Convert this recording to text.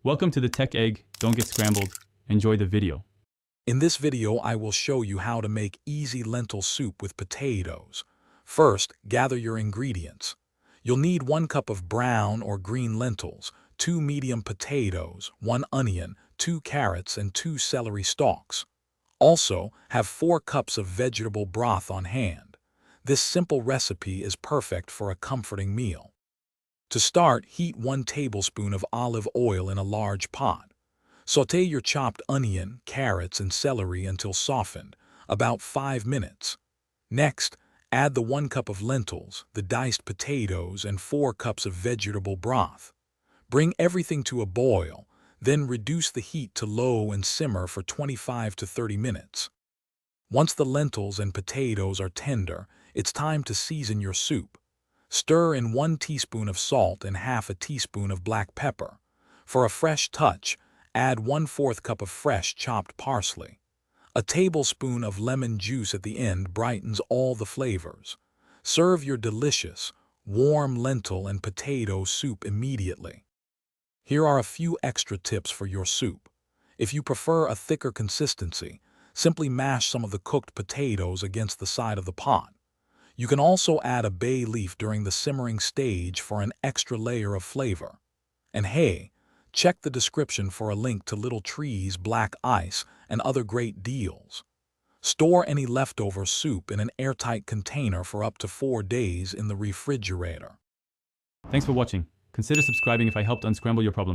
Welcome to the Tech Egg. Don't get scrambled. Enjoy the video. In this video, I will show you how to make easy lentil soup with potatoes. First, gather your ingredients. You'll need 1 cup of brown or green lentils, 2 medium potatoes, 1 onion, 2 carrots, and 2 celery stalks. Also, have 4 cups of vegetable broth on hand. This simple recipe is perfect for a comforting meal. To start, heat 1 tablespoon of olive oil in a large pot. Sauté your chopped onion, carrots, and celery until softened, about 5 minutes. Next, add the 1 cup of lentils, the diced potatoes, and 4 cups of vegetable broth. Bring everything to a boil, then reduce the heat to low and simmer for 25 to 30 minutes. Once the lentils and potatoes are tender, it's time to season your soup. Stir in 1 teaspoon of salt and half a teaspoon of black pepper. For a fresh touch, add 1/4 cup of fresh chopped parsley. A tablespoon of lemon juice at the end brightens all the flavors. Serve your delicious, warm lentil and potato soup immediately. Here are a few extra tips for your soup. If you prefer a thicker consistency, simply mash some of the cooked potatoes against the side of the pot. You can also add a bay leaf during the simmering stage for an extra layer of flavor. And hey, check the description for a link to Little Tree's black ice and other great deals. Store any leftover soup in an airtight container for up to 4 days in the refrigerator. Thanks for watching. Consider subscribing if I helped unscramble your problems.